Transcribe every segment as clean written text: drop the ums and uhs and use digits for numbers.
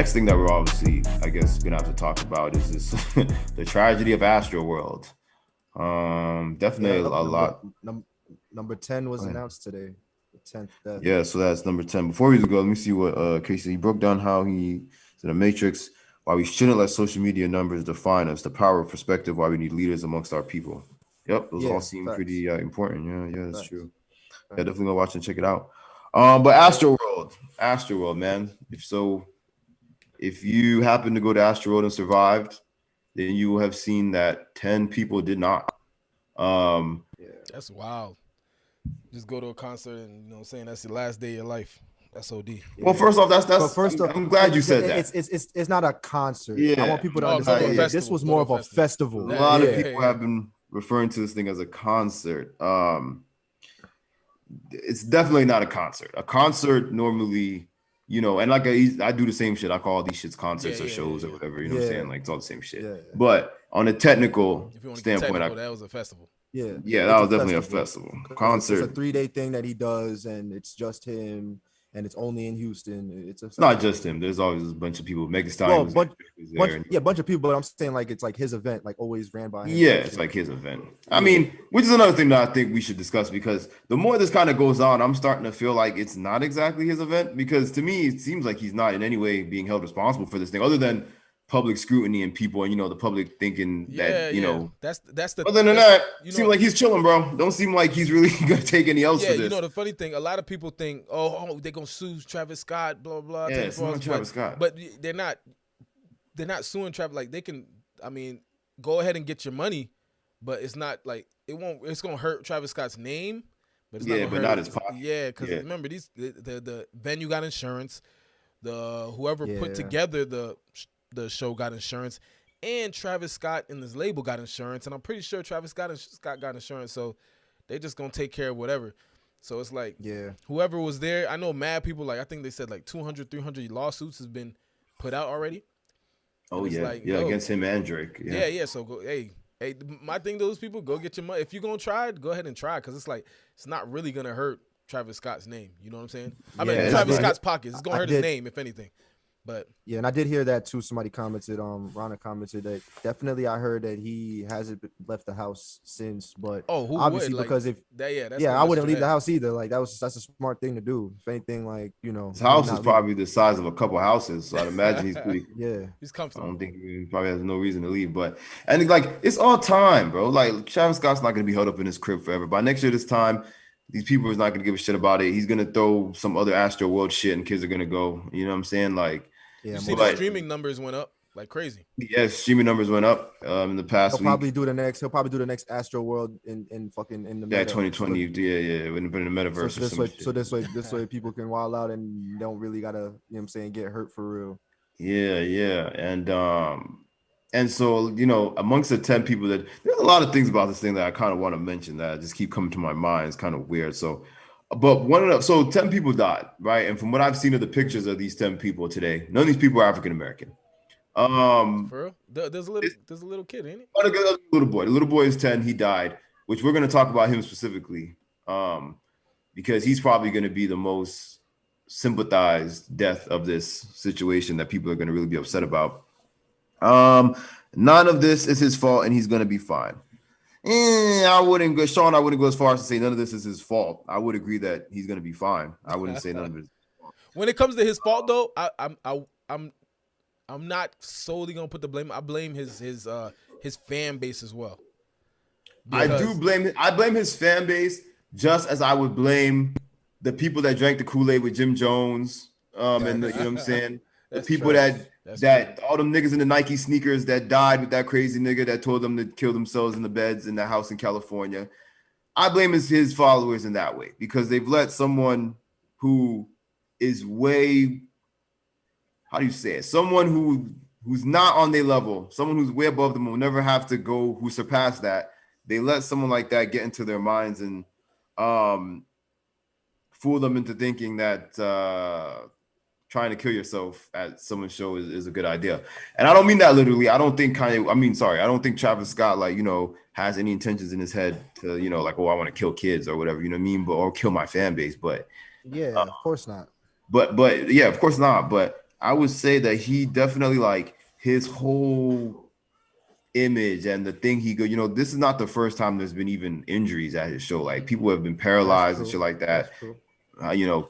next thing that we're obviously, I guess, gonna have to talk about is this the tragedy of Astroworld. Definitely a Yep, lot. number 10 was announced today. The 10th death. Yeah, so that's number 10. Before we go, let me see what Casey, he broke down how he said a matrix, why we shouldn't let social media numbers define us, the power of perspective, why we need leaders amongst our people. Yep, those all Yeah, seem facts. pretty important. Yeah, that's Facts. true. Yeah, Facts. definitely go watch and check it out. But Astroworld, man. If you happen to go to Astroworld and survived, then you will have seen that 10 people did not. Um, Yeah. That's wild. Just go to a concert and you know what I'm saying that's the last day of your life. That's OD. well, Yeah. first off, But that's first off, I'm glad you said that. it's not a concert. I Yeah, want people to Oh, go to a understand that this festival. was Go to more a of a festival. a festival. lot of Yeah. people have been referring to this thing as a concert. It's definitely not a concert. A concert normally, and like I do the same shit. I call all these shits Yeah, concerts or yeah, yeah, shows or yeah. whatever. You know what I'm Yeah. saying? Like it's all the same shit. Yeah. But on a technical If you want to get standpoint, technical, that was a festival. Yeah. yeah, that It's a was definitely a festival festival. because it's a Concert. 3-day thing that he does, and it's just him, and it's only in Houston. It's a It's not festival. just him. There's always a bunch of people. Megan Stallion Well, was there. bunch, Was there and, bunch of people, but I'm saying like it's like his event, like always ran by him yeah, type it's shit. like his event. I Yeah. mean, which is another thing that I think we should discuss because the more this kind of goes on, I'm starting to feel like it's not exactly his event because to me, it seems like he's not in any way being held responsible for this thing, other than public scrutiny and people and the public thinking that Yeah, yeah. That's the Other than that's that, you seems know like he's chilling, bro. Don't seem like he's really gonna take any else yeah, for you know this. the funny thing, a lot of people think, oh, they're gonna sue Travis Scott, blah blah, Yeah, it's 24 not hours, Travis Scott. but they're not suing Travis. Like they can, I mean, go ahead and get your money, but it's not like it won't. It's gonna hurt Travis Scott's name, but it's not Yeah, gonna but hurt. not his pocket. Yeah, because Yeah, remember the venue got insurance, the whoever put Yeah. together the show got insurance, and Travis Scott and his label got insurance, and I'm pretty sure Travis Scott got insurance, so they just gonna take care of whatever. So it's like Yeah. whoever was there, I know mad people, like I think they said like 200, 300 lawsuits has been put out already. Oh And it's yeah, like, yeah, yo, against him and Drake. Yeah, yeah. So go, hey. My thing to those people, go get your money. If you're gonna try it, go ahead and try it, because it's like it's not really gonna hurt Travis Scott's name. You know what I'm saying? I Yeah, mean, and Travis right. Scott's pockets. It's gonna I hurt his did. name if anything. But Yeah, and I did hear that too. Somebody commented, Rana commented that definitely I heard that he hasn't left the house since, but oh, who obviously would like because if that? Yeah, that's yeah, gonna I mess wouldn't with your leave the head. house either. Like that's a smart thing to do. If anything, like his me house is not leaving. probably the size of a couple houses, so I'd imagine he's pretty. Yeah, He's I comfortable. don't think he probably has no reason to leave. But and like it's all time, bro. Like Travis Scott's not gonna be held up in his crib forever. By next year, this time, these people is not gonna give a shit about it. He's gonna throw some other Astro World shit, and kids are gonna go. You know what I'm saying? Like, You yeah, see most the but likely. streaming numbers went up like crazy. yeah, streaming numbers went up in the He'll past week. probably do the next. He'll probably do the next Astro World in fucking in the Yeah, meta. 2020. Yeah, it would have been in the So metaverse or this some way, shit. this way, people can wild out and don't really gotta, what I'm saying, get hurt for real. Yeah, and so amongst the 10 people that there's a lot of things about this thing that I kind of want to mention that just keep coming to my mind. It's kind of weird. So, but so 10 people died, right? And from what I've seen of the pictures of these 10 people today, none of these people are African American. Um, For real, there's a little kid, ain't it? the little boy. The little boy is 10. He died, which we're going to talk about him specifically, because he's probably going to be the most sympathized death of this situation that people are going to really be upset about. None of this is his fault, and he's going to be fine. I wouldn't go, Sean. I wouldn't go as far as to say none of this is his fault. I would agree that he's going to be fine. I wouldn't say none of it. When it comes to his fault, though, I'm not solely gonna put the blame. I blame his fan base as well. I do Because blame. I blame his fan base just as I would blame the people that drank the Kool-Aid with Jim Jones. And you know what I'm saying. The That's people true. that That's that all them niggas in the Nike sneakers that died with that crazy nigga that told them to kill themselves in the beds in the house in California. I blame his followers in that way because they've let someone who is way, how do you say it? Someone who's not on their level, someone who's way above them will never have to go who surpassed that. They let someone like that get into their minds and fool them into thinking that trying to kill yourself at someone's show is a good idea. And I don't mean that literally. I don't think I don't think Travis Scott has any intentions in his head to, like, oh, I want to kill kids or whatever, you know what I mean? Or kill my fan base. But Yeah, of course not. but yeah, of course not. But I would say that he definitely like his whole image and the thing he go, this is not the first time there's been even injuries at his show. Like people have been That's paralyzed and shit true. like That's that. true.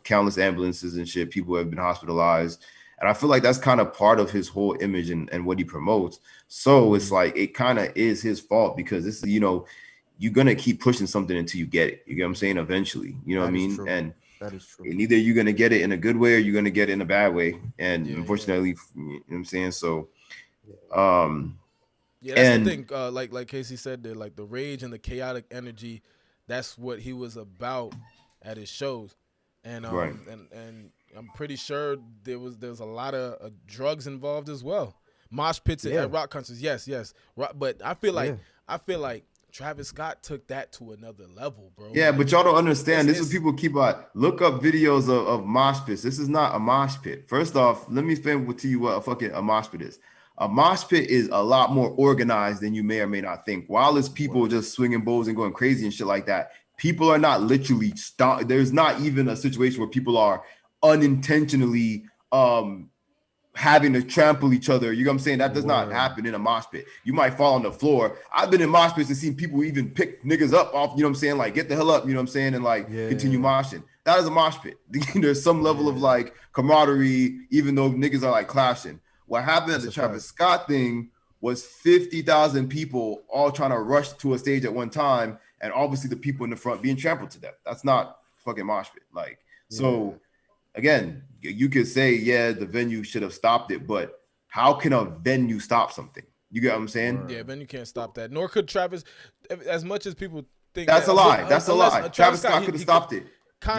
Countless ambulances and shit. People have been hospitalized. And I feel like that's kind of part of his whole image and what he promotes. So it's like it kind of is his fault because this is, you're gonna keep pushing something until you get it. You get what I'm saying? Eventually, you know what I That is mean? true. And That is true. either you're gonna get it in a good way or you're gonna get it in a bad way. And Yeah, unfortunately, you know what I'm saying? So yeah, that's the and thing. Like Casey said, there, like the rage and the chaotic energy, that's what he was about at his shows, and right. and I'm pretty sure there's a lot of drugs involved as well. Mosh pits Yeah. at rock concerts, yes, but Yeah. I feel like Travis Scott took that to another level, bro. Yeah, Like, but y'all don't understand. This is it's- what people keep look up videos of mosh pits. This is not a mosh pit. First off, let me explain to you what a mosh pit is. A mosh pit is a lot more organized than you may or may not think. While it's people just swinging bowls and going crazy and shit like that, people are not literally there's not even a situation where people are unintentionally having to trample each other. You know what I'm saying? That does not happen in a mosh pit. You might fall on the floor. I've been in mosh pits and seen people even pick niggas up off, you know what I'm saying? Like, get the hell up, you know what I'm saying? And like continue moshing. That is a mosh pit. There's some level of like camaraderie, even though niggas are like clashing. What happened at the Travis Scott thing was 50,000 people all trying to rush to a stage at one time. And obviously the people in the front being trampled to death. That's not fucking mosh pit. Like, so again, you could say, yeah, the venue should have stopped it, but how can a venue stop something? You get what I'm saying? yeah, venue can't stop that. Nor could Travis, as much as people think that's a lie. That's a lie. Unless, Travis Scott could have stopped it.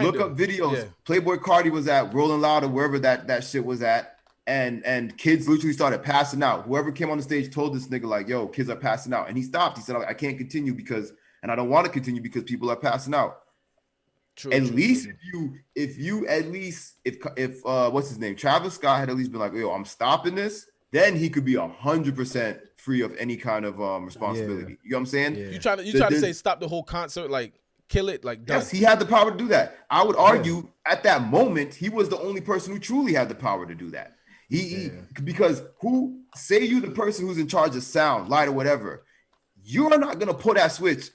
Look Kinda, up videos. yeah. Playboy Cardi was at Rolling Loud or wherever that shit was at, and kids literally started passing out. Whoever came on the stage told this nigga like, "Yo, kids are passing out," and he stopped. He said, "I can't continue and I don't want to continue because people are passing out." At least if what's his name, Travis Scott had at least been like, "Yo, I'm stopping this," then he could be 100% free of any kind of responsibility. You know what I'm saying? You trying to say stop the whole concert, like kill it, like done. Yes, he had the power to do that. I would argue at that moment he was the only person who truly had the power to do that. Because who say you the person who's in charge of sound, light, or whatever. You are not gonna pull that switch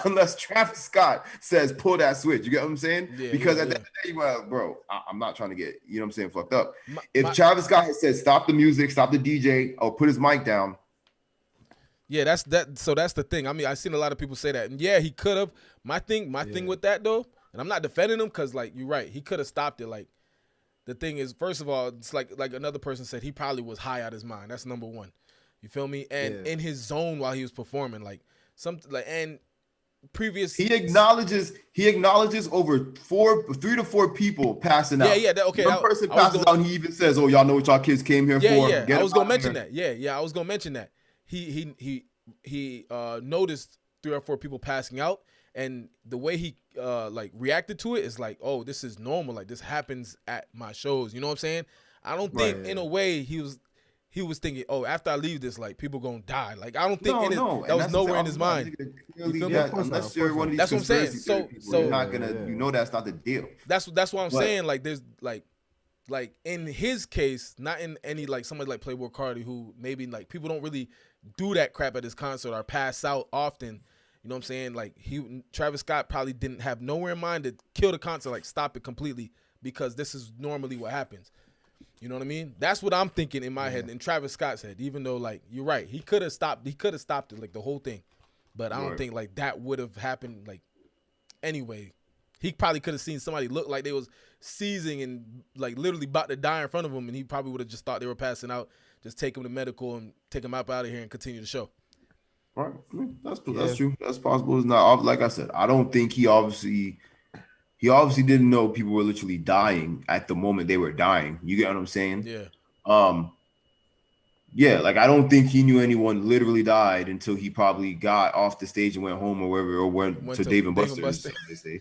unless Travis Scott says pull that switch. You get what I'm saying? Because at the end of the day, well, bro, I'm not trying to get, you know what I'm saying, fucked up. If Travis Scott had said stop the music, stop the DJ, or put his mic down. Yeah, that's that. So that's the thing. I mean, I've seen a lot of people say that, and yeah, he could have. My thing with that though, and I'm not defending him because like you're right, he could have stopped it. Like the thing is, first of all, it's like another person said, he probably was high out of his mind. That's number one. You feel me? And in his zone while he was performing, like something like and previous. He acknowledges over 3 to 4 people passing out. Yeah. Okay. One person passes out, and he even says, "Oh, y'all know what y'all kids came here for." Yeah. I was gonna mention that. Yeah. I was gonna mention that. He noticed 3 or 4 people passing out, and the way he like reacted to it is like, "Oh, this is normal. Like this happens at my shows." You know what I'm saying? I don't think in a way he was thinking, "Oh, after I leave this, like people gonna die." Like I don't think that was nowhere in his mind. Unless you're one of these that's what I'm saying. So you're not gonna, that's not the deal. That's what I'm saying. Like there's like in his case, not in any like somebody like Playboy Cardi who maybe like people don't really do that crap at his concert or pass out often. You know what I'm saying? Like Travis Scott probably didn't have nowhere in mind to kill the concert, like stop it completely because this is normally what happens. You know what I mean? That's what I'm thinking in my head, and Travis Scott's head. Even though, like, you're right, he could have stopped it, like the whole thing, but I don't think like that would have happened. Like, anyway, he probably could have seen somebody look like they was seizing and like literally about to die in front of him, and he probably would have just thought they were passing out, just take him to medical and take him out of here and continue the show. Right, that's true. That's possible. It's not, like I said, I don't think he obviously didn't know people were literally dying at the moment they were dying. You get what I'm saying? Yeah. Yeah, like I don't think he knew anyone literally died until he probably got off the stage and went home or wherever, or went to Dave and Buster's. They say.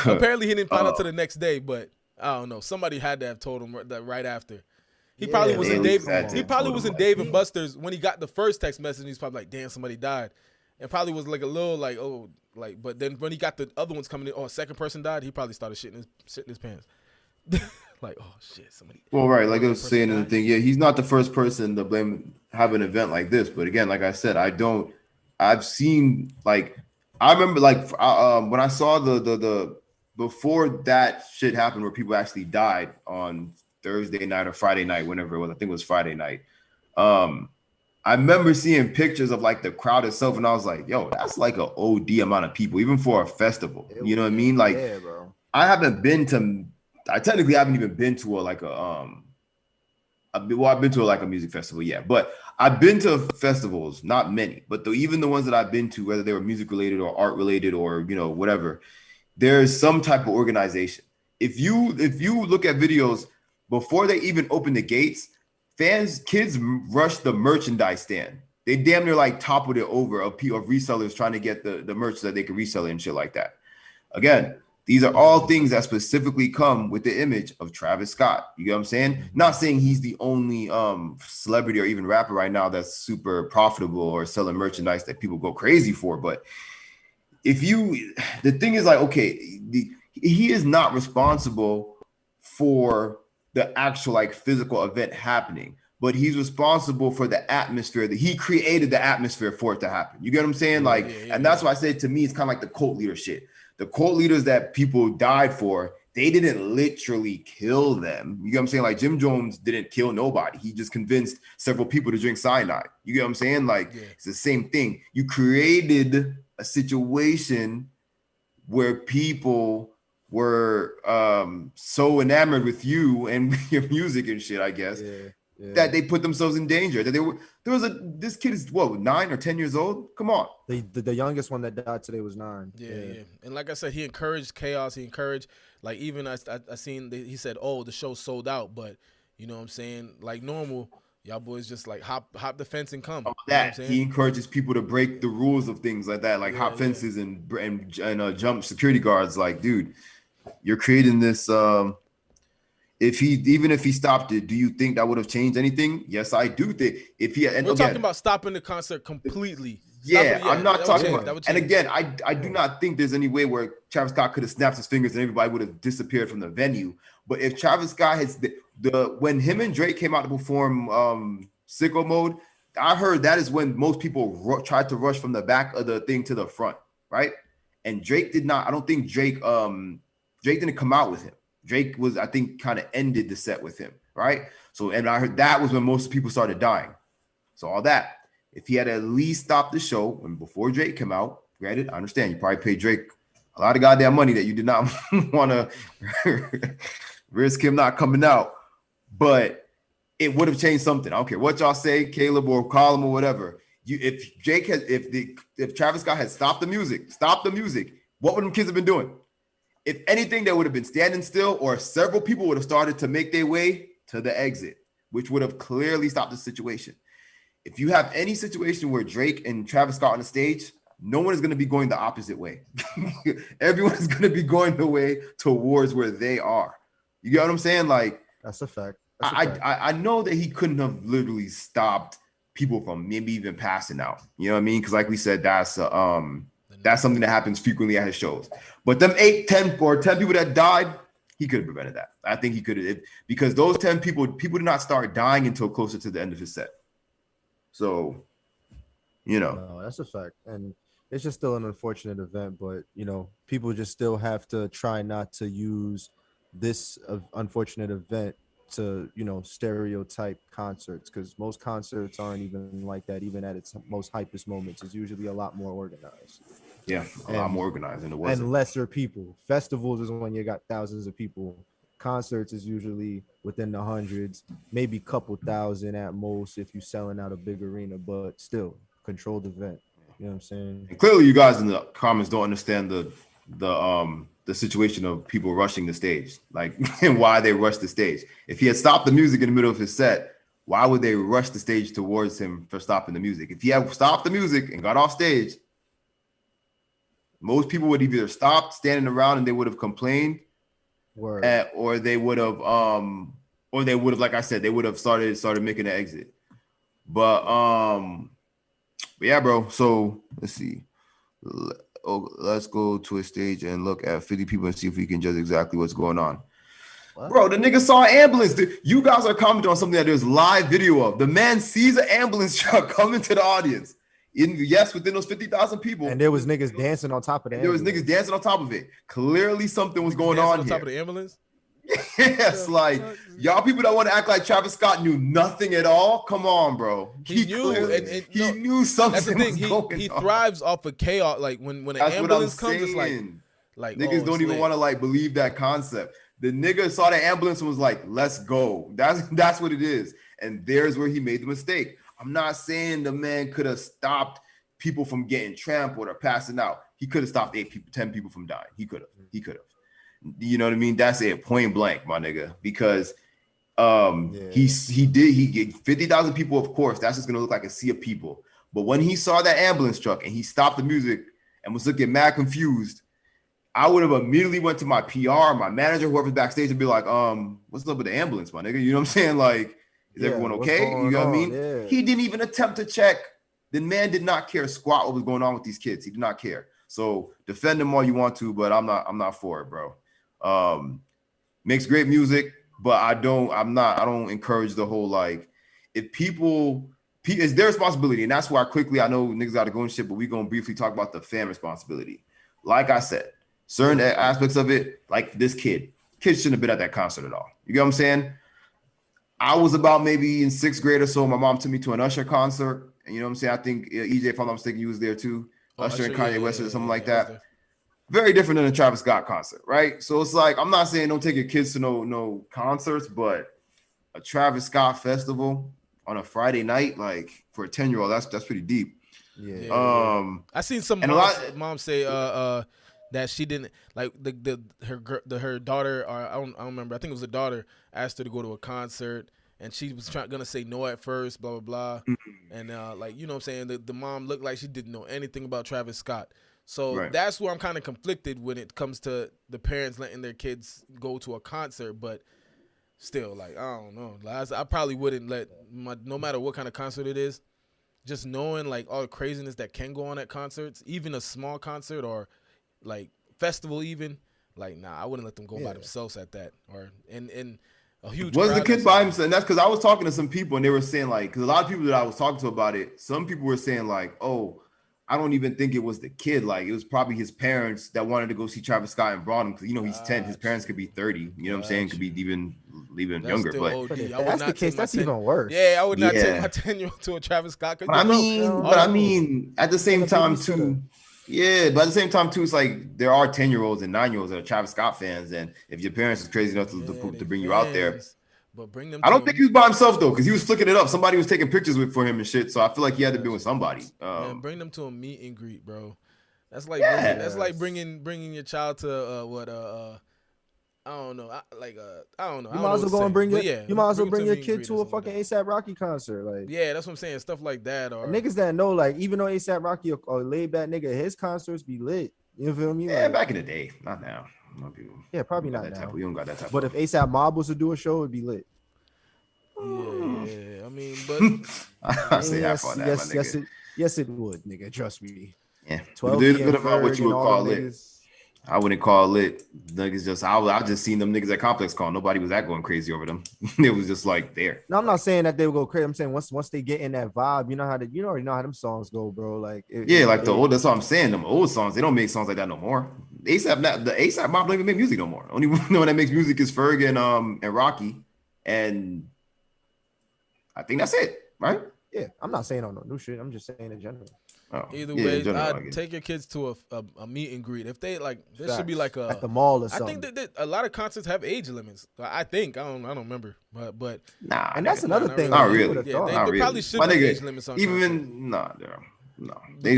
Apparently he didn't find out till the next day, but I don't know. Somebody had to have told him that right after. He probably was in Dave. He probably was in Dave and Buster's when he got the first text message. He's probably like, "Damn, somebody died," and probably was like a little like, "Oh." Like, but then when he got the other ones coming in, a second person died, he probably started shitting his pants. like, oh shit, somebody. Well, right, like I That was person saying in the died. thing, yeah, he's not the first person to blame have an event like this. But again, like I said, I've seen like I remember like when I saw the before that shit happened where people actually died on Thursday night or Friday night, whenever it was. I think it was Friday night. Um, I remember seeing pictures of like the crowd itself, and I was like, yo, that's like an OD amount of people, even for a festival. You know what I mean? Like, Yeah, bro. I haven't been to. I technically haven't even been to I've been to like a music festival, yeah, but I've been to festivals, not many, but even the ones that I've been to, whether they were music related or art related or whatever, there's some type of organization. If you look at videos before they even open the gates, kids rush the merchandise stand. They damn near like toppled it over of resellers trying to get the merch so that they can resell it and shit like that. Again, these are all things that specifically come with the image of Travis Scott. You get what I'm saying? Not saying he's the only celebrity or even rapper right now that's super profitable or selling merchandise that people go crazy for, but the thing is like, okay, he is not responsible for the actual like physical event happening, but he's responsible for the atmosphere that he created the atmosphere for it to happen. You get what I'm saying? Like, and that's why I said to me, it's kind of like the cult leader shit. The cult leaders that people died for, they didn't literally kill them. You get what I'm saying? Like Jim Jones didn't kill nobody. He just convinced several people to drink cyanide. You get what I'm saying? Like it's the same thing. You created a situation where people were so enamored with you and your music and shit, I guess, that they put themselves in danger. That this kid is what, 9 or 10 years old? Come on. The youngest one that died today was 9. Yeah. And like I said, he encouraged chaos. He encouraged, like, even I seen he said, oh, the show sold out, but you know what I'm saying, like normal, y'all boys just like hop the fence and come. That he encourages people to break the rules of things like that, like hop fences and jump security guards. Like, dude, you're creating this. If he stopped it, do you think that would have changed anything? Yes, I do think. We're talking about stopping the concert completely. I'm not talking about. And again, I do not think there's any way where Travis Scott could have snapped his fingers and everybody would have disappeared from the venue. But if Travis Scott has when him and Drake came out to perform Sicko Mode, I heard that is when most people tried to rush from the back of the thing to the front, right? And Drake did not. I don't think Drake didn't come out with him. Drake was, I think, kind of ended the set with him, right? So, and I heard that was when most people started dying. So all that, if he had at least stopped the show when before Drake came out, granted, I understand you probably paid Drake a lot of goddamn money that you did not want to risk him not coming out, but it would have changed something. I don't care what y'all say, Caleb or Colin or whatever. If Travis Scott had stopped the music, what would them kids have been doing? If anything, they would have been standing still, or several people would have started to make their way to the exit, which would have clearly stopped the situation. If you have any situation where Drake and Travis Scott on the stage, no one is going to be going the opposite way. Everyone is going to be going the way towards where they are. You get what I'm saying? Like, that's a fact. I know that he couldn't have literally stopped people from maybe even passing out. You know what I mean? Because like we said, that's something that happens frequently at his shows. But them 8, 10 people that died, he could have prevented that. I think he could have, because those 10 people did not start dying until closer to the end of his set. So, no, that's a fact. And it's just still an unfortunate event, but people just still have to try not to use this unfortunate event to stereotype concerts, because most concerts aren't even like that. Even at its most hypest moments, it's usually a lot more organized. Yeah, a lot more organized than it was. And lesser people. Festivals is when you got thousands of people. Concerts is usually within the hundreds, maybe a couple thousand at most if you're selling out a big arena, but still controlled event. You know what I'm saying? And clearly, you guys in the comments don't understand the situation of people rushing the stage, like, and why they rushed the stage. If he had stopped the music in the middle of his set, why would they rush the stage towards him for stopping the music? If he had stopped the music and got off stage, most people would have either stopped standing around and they would have complained, or they would have, like I said, they would have started making an exit. But yeah, bro. So let's see. Let's go to a stage and look at 50 people and see if we can judge exactly what's going on. What? Bro, the nigga saw an ambulance. You guys are commenting on something that there's live video of. The man sees an ambulance truck coming to the audience. Yes, within those 50,000 people. And there was niggas dancing on top of the There was ambulance. niggas dancing on top of it. Clearly something was Niggas going dancing on on here. top of the ambulance. Yes, like y'all people that want to act like Travis Scott knew nothing at all. Come on, bro. He knew, clearly, and he no, knew something that's the thing. was He going on. thrives off of chaos. Like when an That's ambulance what I'm comes, saying. it's like Niggas oh, don't even want to like believe that concept. The nigga saw the ambulance and was like, "Let's go." That's what it is. And there's where he made the mistake. I'm not saying the man could have stopped people from getting trampled or passing out. He could have stopped 8 people, 10 people from dying. He could have. He could have. You know what I mean? That's it, point blank, my nigga. Because he get 50,000 people, of course. That's just gonna look like a sea of people. But when he saw that ambulance truck and he stopped the music and was looking mad confused, I would have immediately went to my PR, my manager, whoever's backstage, and be like, what's up with the ambulance, my nigga? You know what I'm saying? Like, is everyone okay? You know what I mean? Yeah. He didn't even attempt to check. The man did not care squat what was going on with these kids. He did not care. So defend him all you want to, but I'm not for it, bro. Makes great music, but I don't encourage the whole like, if people it's their responsibility, and that's why I know niggas got to go and shit, but we gonna briefly talk about the fan responsibility. Like I said, certain aspects of it, like this kid shouldn't have been at that concert at all. You get what I'm saying? I was about maybe in 6th grade or so. My mom took me to an Usher concert, and you know what I'm saying? I think EJ, if I'm not mistaken, you was there too. Usher and Kanye West or something like that. Very different than a Travis Scott concert, right? So it's like, I'm not saying don't take your kids to no concerts, but a Travis Scott festival on a Friday night, like for a 10-year-old, that's pretty deep. Yeah. I seen some moms say that she didn't like her daughter, or I don't remember. I think it was a daughter asked her to go to a concert, and she was gonna say no at first, blah blah blah, and like you know what I'm saying, the mom looked like she didn't know anything about Travis Scott. So that's where I'm kind of conflicted when it comes to the parents letting their kids go to a concert, but still, like, I don't know. I probably wouldn't let no matter what kind of concert it is, just knowing like all the craziness that can go on at concerts, even a small concert or like festival, even like, nah, I wouldn't let them go by themselves at that, or in a huge. Was the kid by himself? And that's because I was talking to some people and they were saying like, because a lot of people that I was talking to about it, some people were saying like, oh, I don't even think it was the kid. Like, it was probably his parents that wanted to go see Travis Scott and brought him, because, you know, he's 10. His parents could be 30. You know what I'm saying? Could be even younger. But if that's the case, that's even worse. Yeah, I would not take my 10-year-old to a Travis Scott. But I mean, at the same time, too, but at the same time, too, it's like there are 10-year-olds and 9-year-olds that are Travis Scott fans. And if your parents is crazy enough to bring you out there, but bring them. I don't think he was by himself though, because he was flicking it up. Somebody was taking pictures for him and shit. So I feel like he had to be with somebody. Man, bring them to a meet and greet, bro. That's like bringing your child to I don't know. I don't know. You might as well go and bring your kid to a fucking ASAP Rocky concert. Like, yeah, that's what I'm saying. Stuff like that. Or niggas that know, like, even though ASAP Rocky or laid back nigga, his concerts be lit. You feel me? Yeah, like, back in the day, not now. People, yeah, probably not that now. type of, you don't got that type. But if ASAP Mob was to do a show, it'd be lit. Yeah. I mean, but I say half on that, my nigga. Yes, it would, nigga. Trust me. Yeah, 12 good about what you would call lit. I wouldn't call it niggas. I just seen them niggas at Complex Con. Nobody was that going crazy over them. It was just like there. No, I'm not saying that they would go crazy. I'm saying once they get in that vibe, you already know how them songs go, bro. Like the old. That's what I'm saying. Them old songs, they don't make songs like that no more. The ASAP Mob don't even make music no more. Only one that makes music is Ferg and Rocky, and I think that's it, right? Yeah, I'm not saying on no new shit. I'm just saying in general. Oh, either way, I'd take your kids to a meet and greet. If they like, there should be like a at the mall or something. I think that a lot of concerts have age limits. I think I don't remember, but nah. And that's another thing. Not really. Yeah, they probably should be age limits on even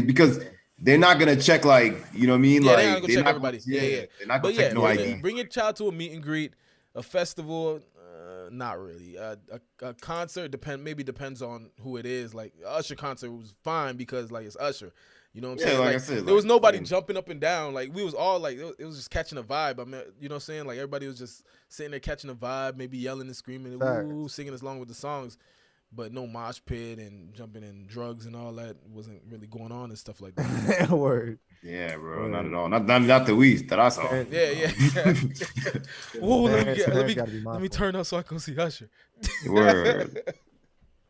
because they're not gonna check, like, you know what I mean? Yeah, like they're not gonna check everybody. They're not gonna check no ID. Bring your child to a meet and greet, a festival. Not really. A concert depends on who it is. Like Usher concert was fine because like it's Usher. You know what I'm saying? Like like, I said, there was nobody jumping up and down. Like we was all like it was just catching a vibe. I mean, you know what I'm saying? Like everybody was just sitting there catching a vibe, maybe yelling and screaming, and singing along with the songs. But no mosh pit and jumping in drugs and all that wasn't really going on and stuff like that. Word. Yeah, bro, not at all. Not the least that I saw. Yeah. Whoa, let me turn up so I can see Usher. Word.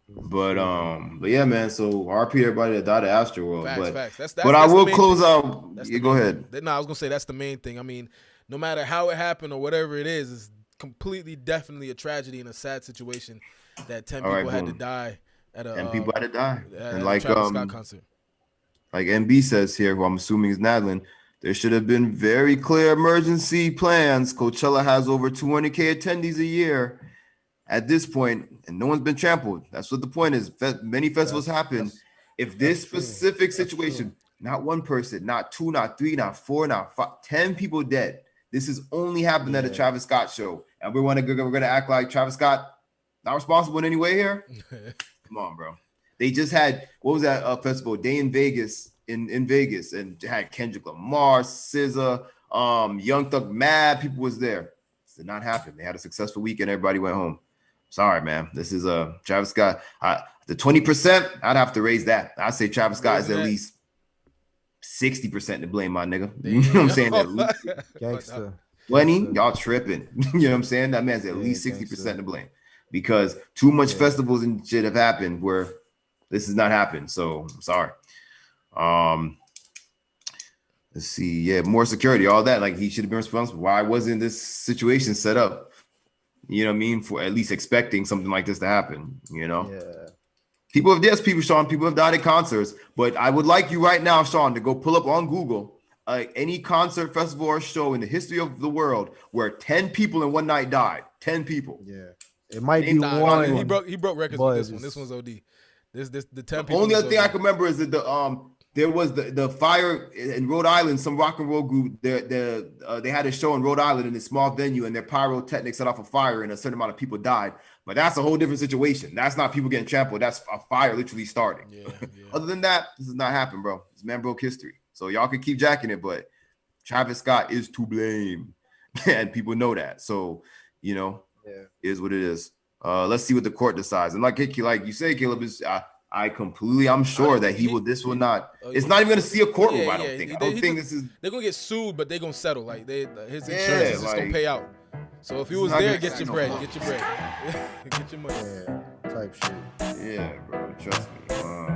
But yeah, man. So RP everybody that died at Astroworld. Facts. That's but I the will main close thing. out. That's Yeah, the go main ahead. thing. No, I was gonna say that's the main thing. I mean, no matter how it happened or whatever it is, it's completely, definitely a tragedy and a sad situation that 10 All right, people had to boom. die at And people had to die. at And a Travis Scott concert. like MB says here, who I'm assuming is Nadlin, there should have been very clear emergency plans. Coachella has over 200K attendees a year at this point, and no one's been trampled. That's what the point is. Many festivals happen. If this specific situation, not one person, not two, not three, not four, not five, 10 people dead. This has only happened at a Travis Scott show, and we're gonna act like Travis Scott not responsible in any way here. Come on, bro. They just had, what was that festival? Day in Vegas, in Vegas, and had Kendrick Lamar, SZA, Young Thug, mad people was there. This did not happen. They had a successful weekend. Everybody went home. Sorry, man. This is Travis Scott. The 20%, I'd have to raise that. I'd say Travis Scott is at least 60% to blame, my nigga. You know what I'm saying? At least Gangsta. 20, y'all tripping. You know what I'm saying? That man's at least 60% to blame. Because too much festivals and shit have happened where this has not happened. So I'm sorry. Let's see. Yeah, more security, all that. Like, he should have been responsible. Why wasn't this situation set up? You know what I mean? For at least expecting something like this to happen, you know? Yeah. Sean, people have died at concerts, but I would like you right now, Sean, to go pull up on Google any concert, festival, or show in the history of the world where 10 people in one night died. 10 people. Yeah. It might be one. He broke records with this one. This one's OD. The 10 people. Only other thing I can remember is that there was the fire in Rhode Island. Some rock and roll group they had a show in Rhode Island in a small venue, and their pyrotechnics set off a fire, and a certain amount of people died. But that's a whole different situation. That's not people getting trampled. That's a fire literally starting. Yeah. Other than that, this has not happened, bro. This man broke history. So y'all can keep jacking it, but Travis Scott is to blame, and people know that. So is what it is. Let's see what the court decides. And like you say, Caleb, is I'm sure that this will not. It's not even going to see a courtroom. I don't think. I don't think this is. They're gonna get sued, but they're gonna settle. Like his insurance is just gonna pay out. So if he was there, get your bread. Get your bread. Get your money. Yeah, type shit. Yeah, bro. Trust me.